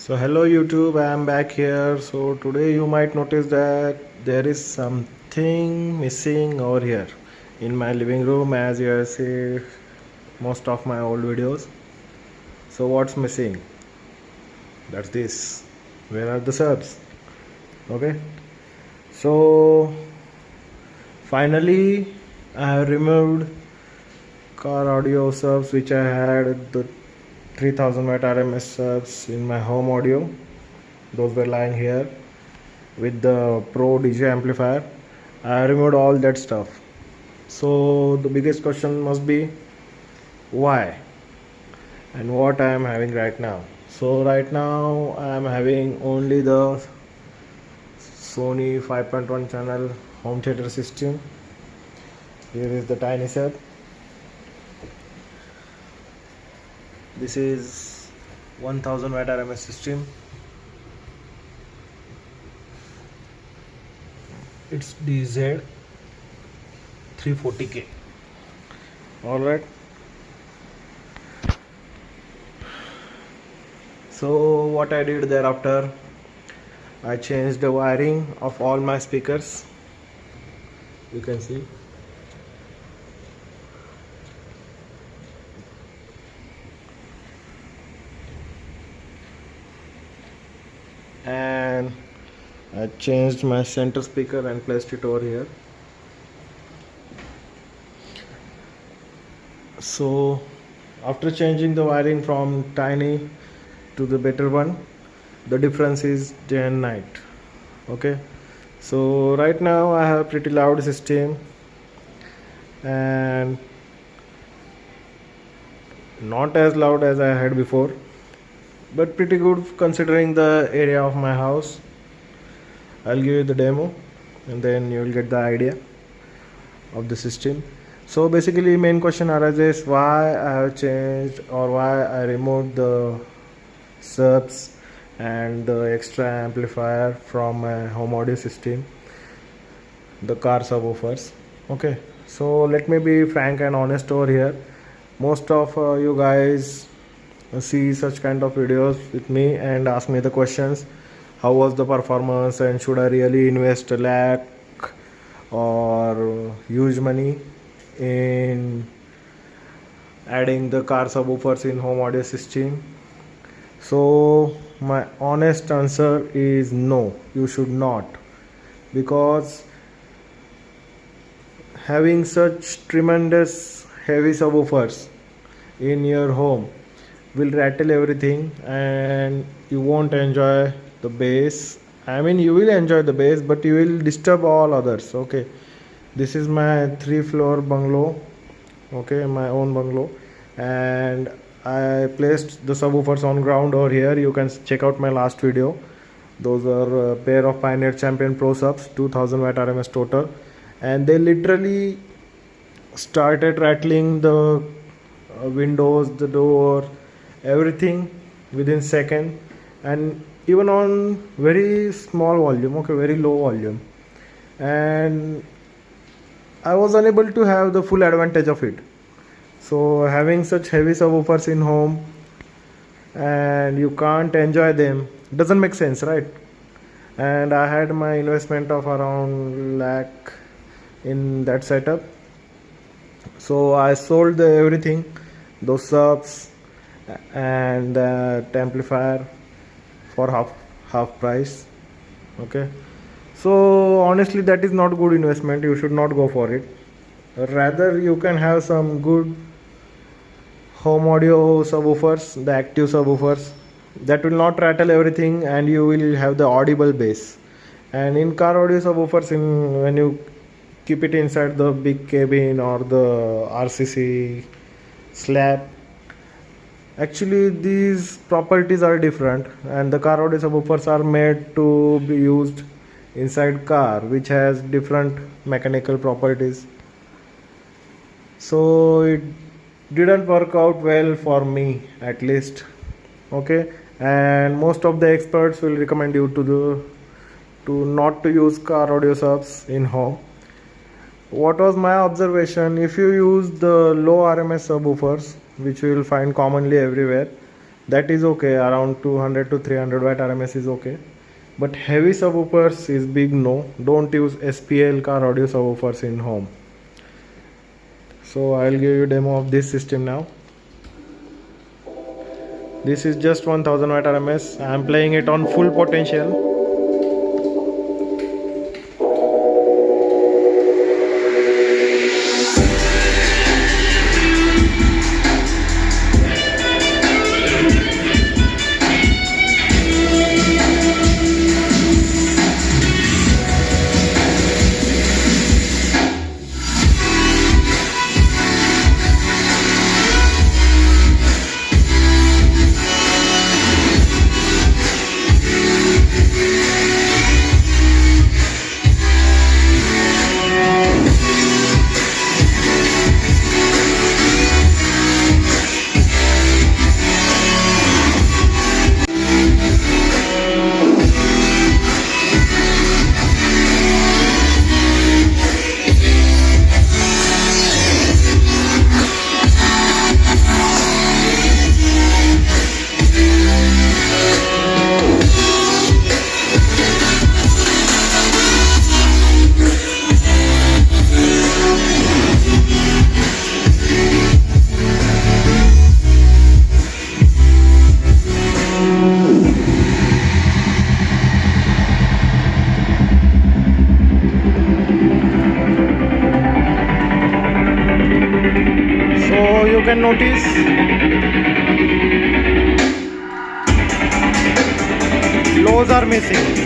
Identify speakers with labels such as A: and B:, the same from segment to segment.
A: So hello YouTube, I am back here. So today you might notice that there is something missing over here in my living room, as you have seen most of my old videos. So what's missing? That's this. Where are the subs? Okay. So finally I have removed car audio subs which I had, the 3000 watt RMS subs in my home audio. Those were lying here with the Pro DJ amplifier. I removed all that stuff. So the biggest question must be why and what I am having right now. So right now I am having only the Sony 5.1 channel home theater system. Here is the tiny sub. This is 1000 watt RMS system. It's DZ 340K. Alright. So what I did thereafter, I changed the wiring of all my speakers. You can see. And I changed my center speaker and placed it over here. So after changing the wiring from tiny to the better one, the difference is day and night. Okay, so right now I have pretty loud system and not as loud as I had before, but pretty good considering the area of my house. I'll give you the demo and then you will get the idea of the system. So basically main question arises why I have changed or why I removed the subs and the extra amplifier from my home audio system, the car subwoofers. Okay, so let me be frank and honest over here. Most of you guys see such kind of videos with me and ask me the questions, how was the performance and should I really invest a lakh or huge money in adding the car subwoofers in home audio system. So my honest answer is no, you should not, because having such tremendous heavy subwoofers in your home will rattle everything and you won't enjoy the bass. I mean, you will enjoy the bass, but you will disturb all others. Okay, this is my 3-floor bungalow. Okay, my own bungalow, and I placed the subwoofers on ground over here. You can check out my last video. Those are a pair of Pioneer Champion Pro subs, 2000 watt RMS total, and they literally started rattling the windows, the door, everything within second, and even on very small volume. Okay, very low volume, and I was unable to have the full advantage of it. So having such heavy subwoofers in home and you can't enjoy them doesn't make sense, right? And I had my investment of around lakh in that setup. So I sold everything, those subs and that amplifier for half price. Okay, so honestly that is not good investment. You should not go for it. Rather you can have some good home audio subwoofers, the active subwoofers that will not rattle everything and you will have the audible bass. And in car audio subwoofers, when you keep it inside the big cabin or the RCC slab, actually these properties are different, and the car audio subwoofers are made to be used inside car, which has different mechanical properties. So it didn't work out well for me, at least. Okay, and most of the experts will recommend you to not to use car audio subs in home. What was my observation? If you use the low RMS subwoofers, which you will find commonly everywhere, that is okay, around 200 to 300 watt RMS is okay. But heavy subwoofers is big no. Don't use SPL car audio subwoofers in home. So I'll give you demo of this system now. This is just 1000 watt RMS. I am playing it on full potential. So you can notice lows are missing.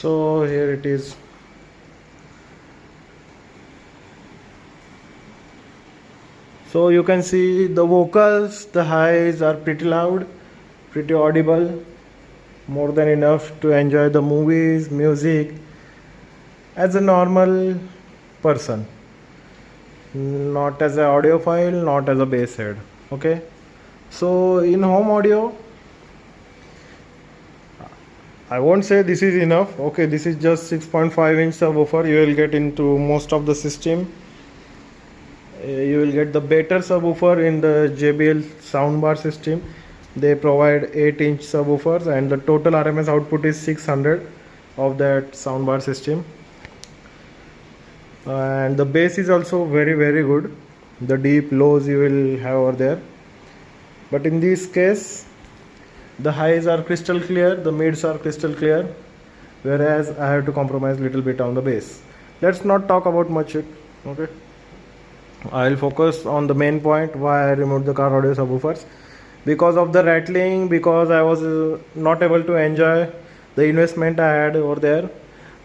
A: So here it is. So you can see the vocals, the highs are pretty loud, pretty audible, more than enough to enjoy the movies, music as a normal person, not as an audiophile, not as a bass head. Okay, so in home audio, I won't say this is enough. Okay, this is just 6.5 inch subwoofer. You will get into most of the system. You will get the better subwoofer in the JBL soundbar system. They provide 8 inch subwoofers and the total RMS output is 600 of that soundbar system. And the bass is also very good. The deep lows you will have over there. But in this case, the highs are crystal clear, the mids are crystal clear, whereas I have to compromise little bit on the bass. Let's not talk about much it. Okay, I'll focus on the main point why I removed the car audio subwoofers. Because of the rattling, because I was not able to enjoy the investment I had over there.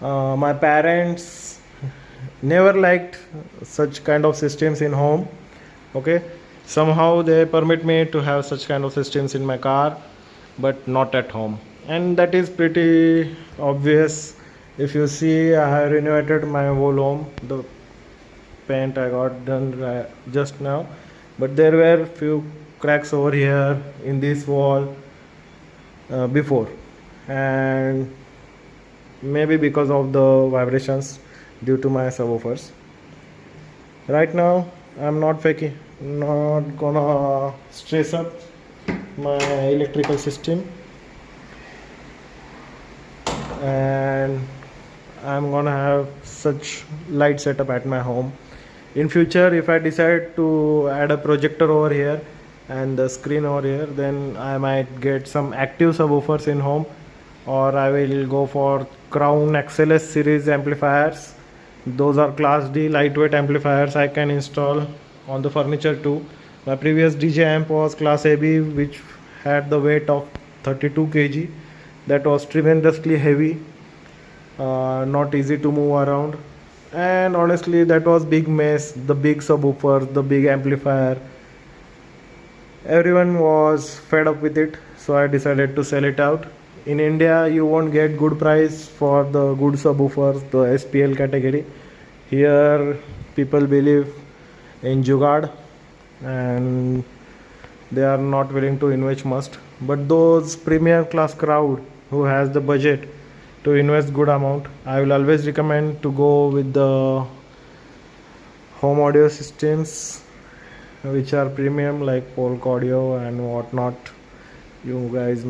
A: My parents never liked such kind of systems in home. Okay, somehow they permit me to have such kind of systems in my car, but not at home, and that is pretty obvious. If you see, I have renovated my whole home. The paint I got done just now, but there were few cracks over here in this wall before, and maybe because of the vibrations due to my subwoofers. Right now I'm not gonna stress up my electrical system, and I'm gonna have such light setup at my home. In future, if I decide to add a projector over here and the screen over here, then I might get some active subwoofers in home, or I will go for Crown XLS series amplifiers. Those are class D lightweight amplifiers I can install on the furniture too. My previous DJ amp was class AB, which had the weight of 32 kg. That was tremendously heavy, not easy to move around, and honestly that was big mess. The big subwoofer, the big amplifier, everyone was fed up with it, so I decided to sell it out. In India you won't get good price for the good subwoofers, the SPL category. Here people believe in jugaad and they are not willing to invest much, but those premium class crowd who has the budget to invest good amount, I will always recommend to go with the home audio systems which are premium like Polk Audio and whatnot. You guys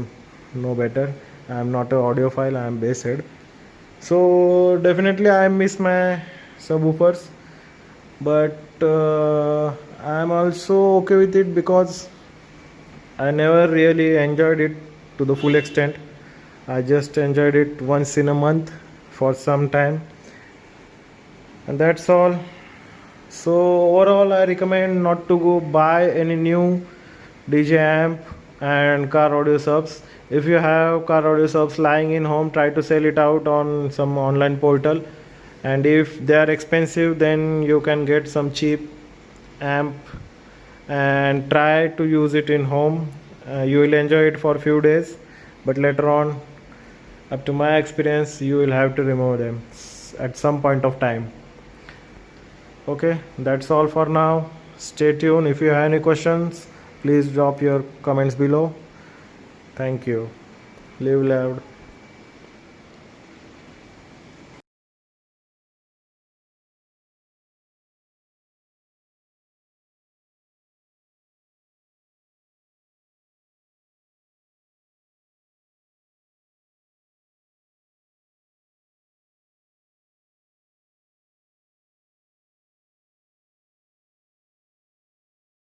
A: know better. I am not a audiophile, I am bass head. So definitely I miss my subwoofers, but I am also okay with it because I never really enjoyed it to the full extent. I just enjoyed it once in a month for some time, and that's all. So overall I recommend not to go buy any new DJ amp and car audio subs. If you have car audio subs lying in home, try to sell it out on some online portal, and if they are expensive then you can get some cheap amp and try to use it in home. You will enjoy it for a few days, but later on, up to my experience, you will have to remove them at some point of time. Okay, that's all for now. Stay tuned. If you have any questions, please drop your comments below. Thank you. Live loud.